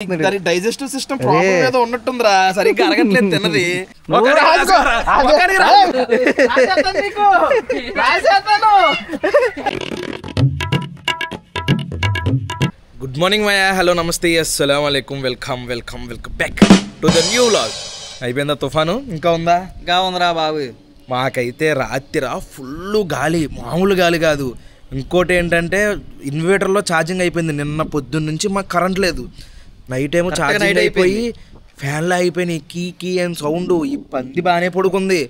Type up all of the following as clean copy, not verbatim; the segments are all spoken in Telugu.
దాని డైజెస్టివ్ సిస్టమ్ ప్రాబ్లం ఏదో ఉన్నట్టుందిరా, సరిగ్గా అరగట్లేదు తిన్నది. గుడ్ మార్నింగ్ మాయా, హలో నమస్తే, అస్సలాం వాలేకుమ్, welcome welcome welcome back to the new vlog. అయిపోయిందా తుఫాను? ఇంకా ఉందా? ఇంకా ఉందిరా బాబు. మాకైతే రాత్రి ఫుల్ గాలి, మామూలు గాలి కాదు. ఇంకోటి ఏంటంటే ఇన్వర్టర్లో ఛార్జింగ్ అయిపోయింది నిన్న పొద్దున్న నుంచి, మాకు కరెంట్ లేదు. నైట్ ఏమో ఛార్జింగ్ అయిపోయి ఫ్యాన్లో అయిపోయినాయి, కీ కీ అని సౌండ్. ఈ పంది బాగానే పడుకుంది,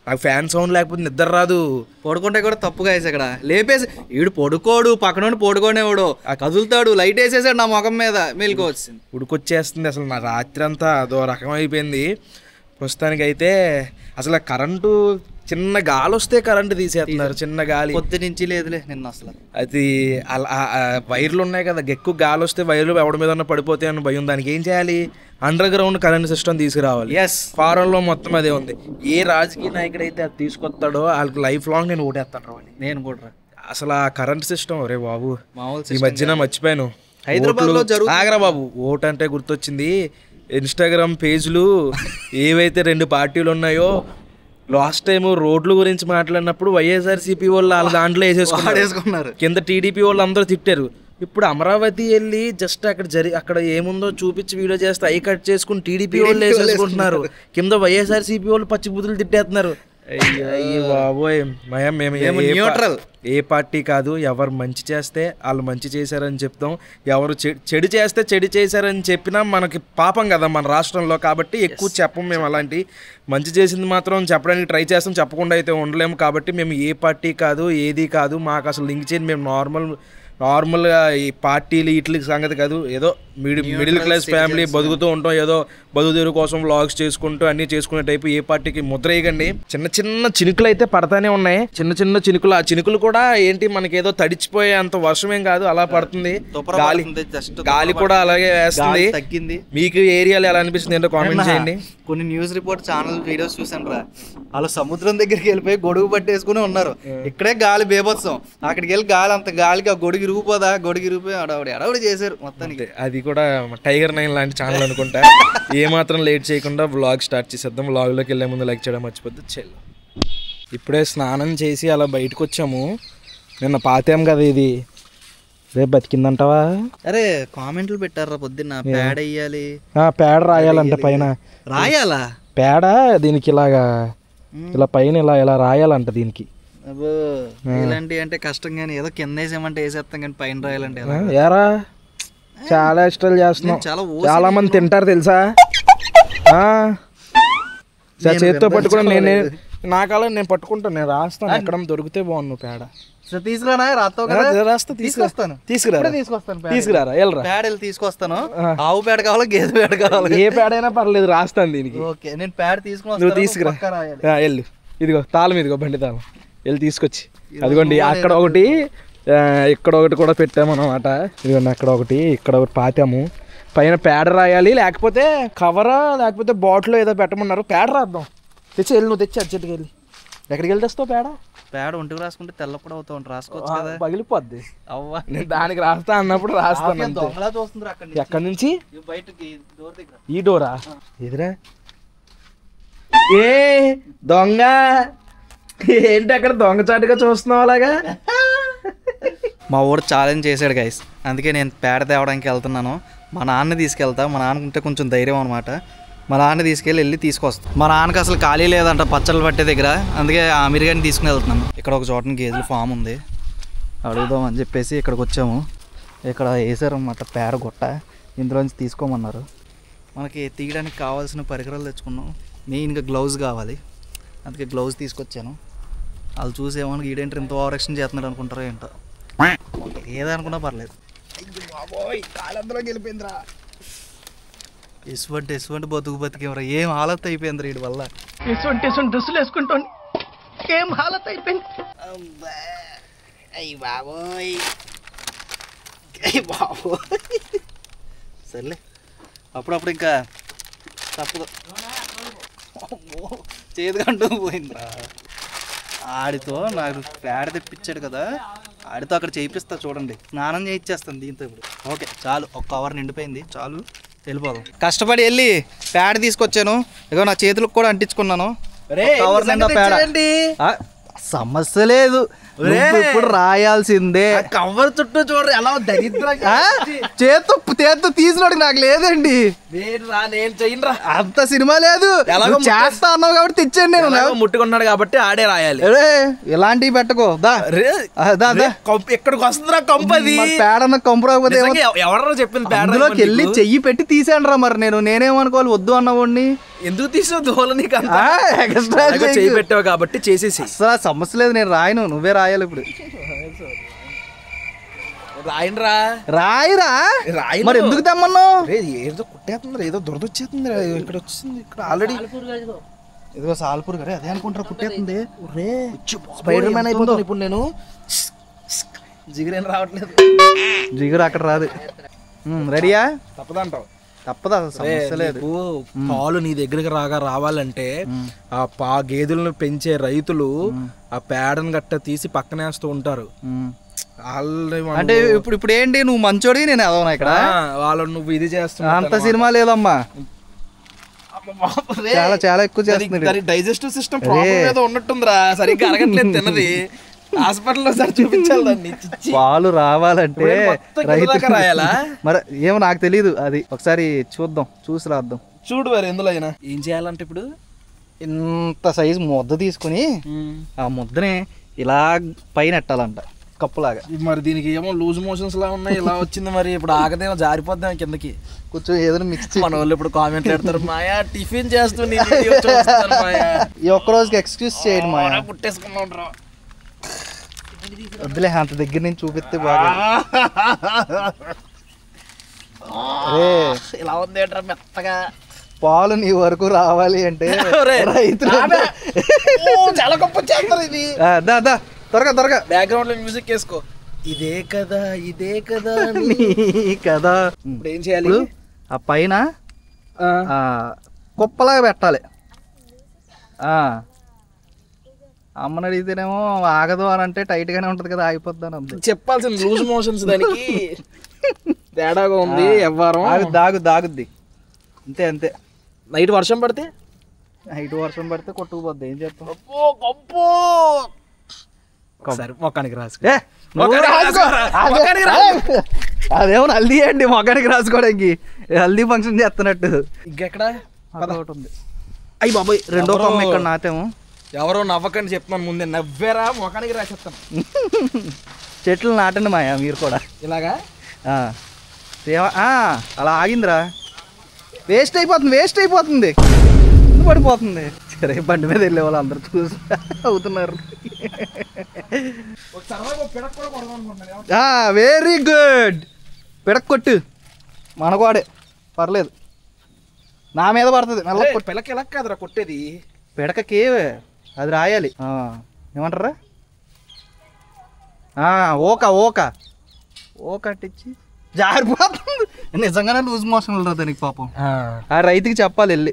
నాకు ఫ్యాన్ సౌండ్ లేకపోతే నిద్ర రాదు. పడుకుంటే కూడా తప్పుగా వేసి ఇక్కడ లేపేసి వీడు పడుకోడు, పక్కన పడుకోనేవాడు కదులుతాడు, లైట్ వేసేసాడు నా ముఖం మీద, మెలకు వచ్చింది, ఉడికొచ్చేస్తుంది. అసలు నా రాత్రి అంతా అదో రకం అయిపోయింది. ప్రస్తుతానికి అయితే అసలు కరెంటు చిన్న గాలి వస్తే కరెంటు తీసేస్తున్నారు, చిన్న గాలి. పొద్దు నుంచి లేదులే నిన్న అసలు. అది అలా వైర్లు ఉన్నాయి కదా, ఎక్కువ గాలి వస్తే వైర్లు ఎవడి మీద పడిపోతాయి అని భయం. దానికి ఏం చేయాలి? అండర్ గ్రౌండ్ కరెంట్ సిస్టమ్ తీసుకురావాలి. ఫారెన్లో మొత్తం అదే ఉంది. ఏ రాజకీయ నాయకుడు అయితే అది తీసుకొస్తాడో వాళ్ళకి లైఫ్ లాంగ్ నేను ఓటేస్తాను. నేను కూడా అసలు ఆ కరెంట్ సిస్టమ్ ఒరే బాబు, ఈ మామూలు మధ్యన మర్చిపోయాను. హైదరాబాద్లో ఆగరా బాబు, ఓటు అంటే గుర్తొచ్చింది. ఇన్స్టాగ్రామ్ పేజ్లు ఏవైతే 2 పార్టీలు ఉన్నాయో, లాస్ట్ టైం రోడ్ల గురించి మాట్లాడినప్పుడు వైఎస్ఆర్సీపీ వాళ్ళు వాళ్ళ దాంట్లో వేసేసుకున్నారు, కింద టీడీపీ వాళ్ళు అందరూ తిట్టారు. ఇప్పుడు అమరావతి వెళ్ళి జస్ట్ అక్కడ ఏముందో చూపించి వీడియో చేస్తే అవి కట్ చేసుకుని టీడీపీ వాళ్ళు వేసేసుకుంటున్నారు, కింద వైఎస్ఆర్సీపీ వాళ్ళు పచ్చి బుద్ధులు తిట్టేస్తున్నారు. బాబోయ్, మేము ఏ పార్టీ కాదు, ఎవరు మంచి చేస్తే వాళ్ళు మంచి చేశారని చెప్తాం, ఎవరు చెడు చేస్తే చెడు చేశారని చెప్పినా మనకి పాపం కదా మన రాష్ట్రంలో. కాబట్టి ఎక్కువ చెప్పం మేము. అలాంటి మంచి చేసింది మాత్రం చెప్పడానికి ట్రై చేస్తాం, చెప్పకుండా అయితే ఉండలేము. కాబట్టి మేము ఏ పార్టీ కాదు, ఏది కాదు, మాకు అసలు లింక్ చేయండి. మేము నార్మల్గా ఈ పార్టీలు వీటికి సంగతి కాదు, ఏదో మిడిల్ క్లాస్ ఫ్యామిలీ బతుకుతూ ఉంటాం, ఏదో బతుకుదేరు కోసం వ్లాగ్స్ చేసుకుంటూ అన్నీ చేసుకునే టైపు. ఏ పార్టీకి ముద్ర వేయకండి. చిన్న చిన్న చినుకులు అయితే పడతానే ఉన్నాయి, చిన్న చిన్న చినుకులు. ఆ చినుకులు కూడా ఏంటి, మనకి ఏదో తడిచిపోయే అంత వర్షమేం కాదు, అలా పడుతుంది. గాలి కూడా అలాగే వేస్తుంది. తగ్గింది. మీకు ఏరియాలో ఎలా అనిపిస్తుంది ఏంటో కామెంట్ చేయండి. కొన్ని న్యూస్ రిపోర్ట్ ఛానల్ వీడియోస్ చూసాను రా, వాళ్ళు సముద్రం దగ్గరికి వెళ్ళిపోయి గొడుగు పట్టేసుకుని ఉన్నారు. ఇక్కడే గాలి బేబత్సం, అక్కడికి వెళ్ళి గాలి అంత గాలికి ఆ గొడుగు ఇరిగిపోదా, గొడుగు ఇరిగిపోయి అడవుడి చేశారు మొత్తానికి. అది కూడా Tiger 9 లాంటి ఛానల్ అనుకుంటా. ఏమాత్రం లేట్ చేయకుండా వ్లాగ్ స్టార్ట్ చేసేద్దాం. వ్లాగ్లోకి వెళ్ళే ముందు లైక్ చేయడం మర్చిపోద్దు. చెల్లు ఇప్పుడే స్నానం చేసి అలా బయటకు వచ్చాము. నిన్న పాతాం కదా, ఇది రేపు బతికిందంటావా? అరే కామెంట్లు పెట్టారా పొద్దున్న, పేడ వేయాలి, పేడ రాయాలంట పైన. రాయాలా పేడ? దీనికి ఇలాగా ఇలా పైన ఇలా రాయాలంట దీనికి. అబ్బో, ఇలాంటివి అంటే కష్టం, కానీ ఏదో కింద వేసేమంటే వేసేస్తాం, కానీ పైన రాయాలంటే ఏరా చాలా ఇష్టాలు చేస్తున్నాం. చాలా మంది తింటారు తెలుసా. చేతితో పట్టుకుని నాకు అలా నేను పట్టుకుంటాను, నేను రాస్తాను. ఎక్కడ దొరికితే బాగుంది పేడ. తీసుకురానా? రాస్తా, తీసుకొస్తాను. తీసుకురారా, వెళ్ళరా. పేడలు తీసుకొస్తాను. ఆవు పేడ కావాలా, గేదె పేడ కావాలా? ఏ పేడైనా పర్లేదు, రాస్తాను దీనికి. ఓకే, నేను పేడ తీసుకుని నువ్వు తీసుకురా. వెళ్ళు, ఇదిగో తాళం, ఇదిగో బండి తాళం, వెళ్ళి తీసుకొచ్చి. అదిగోండి అక్కడ ఒకటి, ఇక్కడ ఒకటి కూడా పెట్టామన్నమాట. ఇదిగోండి అక్కడ ఒకటి, ఇక్కడ ఒకటి పాతాము. పైన పేడ రాయాలి, లేకపోతే కవరా లేకపోతే బాటిల్ ఏదో పెట్టమన్నారు. పేడ రాద్దాం. తెచ్చి వెళ్ళి, నువ్వు తెచ్చి అర్జెంట్గా వెళ్ళి. ఎక్కడికి వెళ్ళి తెస్తావు పేడ? పేడ ఒంటికి రాసుకుంటే తెల్లప్పుడు అవుతా ఉంటా, రాసుకోవచ్చు కదా. పగిలిపోద్ది. అవ్వా, నేను దానికి రాస్తా అన్నప్పుడు రాస్తాను. ఎక్కడి నుంచి? బయటకి ఈ డోరా? ఎదురా ఏ దొంగ ఏంటి అక్కడ దొంగచాటుగా చూస్తున్నావు అలాగా? మా ఊరు ఛాలెంజ్ చేశాడు గైస్, అందుకే నేను పేడ తేవడానికి వెళ్తున్నాను. మా నాన్న తీసుకెళ్తా, మా నాన్నకుంటే కొంచెం ధైర్యం అనమాట. మా నాన్న వెళ్ళి తీసుకొస్తాను. మా నాన్నకి అసలు ఖాళీ లేదంట పచ్చళ్ళు పట్టే దగ్గర, అందుకే అమీర్గాని తీసుకుని వెళ్తున్నాను. ఇక్కడ ఒక చోటని గేదెల ఫామ్ ఉంది, అడుగుదాం అని చెప్పేసి ఇక్కడికి వచ్చాము. ఇక్కడ వేసారన్నమాట పేడ గుట్ట, ఇందులోంచి తీసుకోమన్నారు. మనకి తీయడానికి కావాల్సిన పరికరాలు తెచ్చుకున్నాం. మెయిన్గా గ్లౌజ్ కావాలి, అందుకే గ్లౌజ్ తీసుకొచ్చాను. వాళ్ళు చూసేమో ఈడేంటి ఇంత ఓవర్ యాక్షన్ చేస్తున్నాడు అనుకుంటారో ఏంటో, ఏదనుకున్నా పర్లేదు. వెళ్ళిపోయిందిరా, ఎటువంటి బతికేమరా, ఏం హాలత్ అయిపోయింది వీడి వల్ల. ఎటువంటి డ్రెస్సులు వేసుకుంటాను, ఏం హాలత్ అయిపోయింది. సర్లే, అప్పుడప్పుడు ఇంకా తప్పదు. చేతికంటూ పోయిందిరా. ఆడితో నాకు పేడ తెప్పించాడు కదా, ఆడితో అక్కడ చేయిస్తా చూడండి, స్నానం చేయించేస్తాను దీంతో ఇప్పుడు. ఓకే చాలు, ఒక కవర్ నిండిపోయింది చాలు. వెళ్ళిపోదాం. కష్టపడి వెళ్ళి పేడ తీసుకొచ్చాను. ఇగో నా చేతులకు కూడా అంటించుకున్నాను. కవర్ నిండా పేడ. సమస్య లేదు, ఇప్పుడు రాయాల్సిందే. కవర్ చుట్టూ చూడరు ఎలా దరిద్రంగా. చేత్తో తీసినోడికి నాకు లేదండి. నేను చెయ్యరా, అంత సినిమా లేదు. చేస్తా అన్నావు కాబట్టి తెచ్చాను నేను. ముట్టుకున్నాడు కాబట్టి ఆడే రాయాలి. ఇలాంటివి పెట్టుకో. ఎక్కడికి వస్తుందిరా కంపది. పేడన్న కంపు రాకపోతే ఎవరో చెప్పింది పేడలోకి వెళ్ళి చెయ్యి పెట్టి తీసాను రా. మరి నేనేమనుకోవాలి, వద్దు అన్నవాడిని. ఎందుకు తీసావు దోల? నీకు ఎక్స్ట్రా చేయి పెట్టావు కాబట్టి చేసేసి. అసలు సమస్య లేదు, నేను రాయను, నువ్వే రాయాలి ఇప్పుడు. రాయనరా రాయిరా. మరి ఎందుకు తెమ్మన్నావు? ఏదో కుట్టేస్తుంది, ఏదో దురద వచ్చేస్తుంది. ఇక్కడ వచ్చింది, ఇక్కడ ఆల్రెడీ. ఇదిగో సాల్పూర్ గారే అదే అనుకుంటారా కుట్టేస్తుంది. స్పైడర్ మ్యాన్ అయిపోతుంది ఇప్పుడు నేను. జిగురేం రావట్లేదు. జిగురు అక్కడ రాదు. రెడీయా? తప్పదంటావు? తప్పదు, సమస్య లేదు. పాలు నీ దగ్గరికి రావాలంటే ఆ గేదెలను పెంచే రైతులు ఆ పేడను గట్ట తీసి పక్కనేస్తూ ఉంటారు. అంటే ఇప్పుడు ఏంటి, నువ్వు మంచోడి నేను ఎదవనా ఇక్కడ? వాళ్ళు నువ్వు ఇది చేస్తున్నా. అంత సినిమా లేదమ్మా, చాలా చాలా ఎక్కువ చేస్తుంది. డైజెస్టివ్ సిస్టమ్ ప్రాబ్లం ఉన్నట్టుందిరా, సరిగ్గా అరగట్లేదు తిన్నది. హాస్పిటల్లో సార్ చూపించాలి దాన్ని. పాలు రావాలంటే రాయాలా? మరి ఏమో నాకు తెలియదు, అది ఒకసారి చూద్దాం, చూసి రాద్దాం. చూడు మరి ఎందులో అయినా ఏం చేయాలంటే ఇప్పుడు ఇంత సైజు ముద్ద తీసుకుని ఆ ముద్దని ఇలా పైన ఎట్టాలంట కప్పులాగా. మరి దీనికి ఏమో లూజ్ మోషన్స్ లా ఉన్నాయి, ఇలా వచ్చింది. మరి ఇప్పుడు ఆగదేమో, జారిపోద్దాం కిందకి. కొంచెం ఏదైనా మిక్స్. మన వాళ్ళు ఇప్పుడు కామెంట్ పెడతారు, మాయా టిఫిన్ చేస్తుంది మాయా. ఈ ఒక్క రోజుకి ఎక్స్క్యూజ్ చేయండి మాయా. పుట్టేసుకున్నాం. వద్దులే, అంత దగ్గర నుంచి చూపిస్తే బాగా. ఇలా ఉంది మెత్తగా. పాలు నీ వరకు రావాలి అంటే రైతులు చాలా గొప్ప చేస్తారు ఇది. త్వరగా బ్యాక్గ్రౌండ్ లో మ్యూజిక్ వేసుకో. ఇదే కదా కదా. ఇప్పుడు ఏం చేయాలి? ఆ పైన కుప్పలాగా పెట్టాలి. అమ్మని అడిగితేనేమో ఆగదు అని అంటే టైట్ గానే ఉంటది కదా, ఆగిపోద్ది అని చెప్పాల్సింది. లూజ్ మోషన్స్ దానికి తేడాగా ఉంది. ఎవ్వరం దాగుద్ది అంతే. నైట్ వర్షం పడితే కొట్టుకుపోద్ది. ఏం చేస్తాం? మొక్కానికి రాసుకో. అదేమో హల్దీ అండి, మొక్కానికి రాసుకోవడానికి. హల్దీ ఫంక్షన్ చేస్తున్నట్టు. ఇంకెక్కడ ఒకటి ఉంది. అయ్యి బాబోయ్, రెండో కొమ్మ ఇక్కడ నాటేమో. ఎవరో నవ్వకండి చెప్తున్నాను ముందే. నవ్వేరా మొఖానికి రాసేస్తాను. చెట్లు నాటండి మాయా మీరు కూడా. ఇలాగా అలా ఆగిందిరా. వేస్ట్ అయిపోతుంది, పడిపోతుంది. సరే, బండి మీద వెళ్ళే వాళ్ళు అందరు చూసి అవుతున్నారు. Very good. పిడక్ కొట్టు, మనకోడే పర్లేదు. నా మీద పడుతుంది. పిల్లకి ఎలా కాదురా కొట్టేది, పిడకకి అది రాయాలి. ఏమంటారా? ఓక అట్టించి జారిపోతుంది. నిజంగానే లూజ్ మోషన్ రా దానికి పాపం. ఆ రైతుకి చెప్పాలి వెళ్ళి.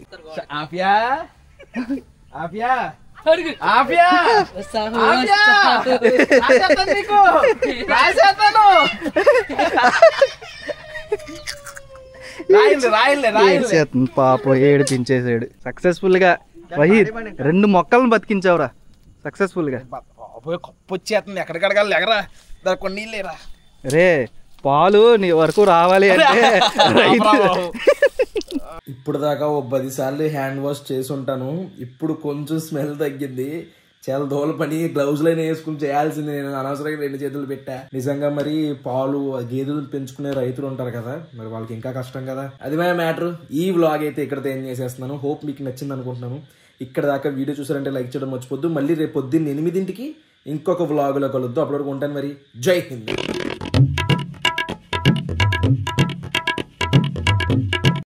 పాపం ఏడిపించేసాడు. సక్సెస్ఫుల్ గా వహీద్ 2 మొక్కలను బతికించావురా సక్సెస్ఫుల్ గా. కప్పు వచ్చేస్తుంది, ఎక్కడికడగాలి ఎగరా, దానికి కొన్ని నీళ్ళేరా. రే, పాలు నీ వరకు రావాలి అంటే ఇప్పుడు దాకా 10 సార్లు హ్యాండ్ వాష్ చేసి ఉంటాను. ఇప్పుడు కొంచెం స్మెల్ తగ్గింది. చాలా దోల పని, గ్లౌజులైనా వేసుకుని చేయాల్సింది. నేను అనవసరంగా 2 చేతులు పెట్టా. నిజంగా మరి పాలు గేదెలు పెంచుకునే రైతులు ఉంటారు కదా, మరి వాళ్ళకి ఇంకా కష్టం కదా. అది మా మ్యాటర్. ఈ వ్లాగ్ అయితే ఇక్కడతో ఏం చేసేస్తున్నాను. హోప్ మీకు నచ్చింది అనుకుంటున్నాను. ఇక్కడ దాకా వీడియో చూసారంటే లైక్ చేయడం మర్చిపోద్దు. మళ్ళీ రేపు పొద్దున్న 8 ఇంకొక వ్లాగులో కలుద్దాం. అప్పటి వరకు ఉంటాను మరి. జై హింద్.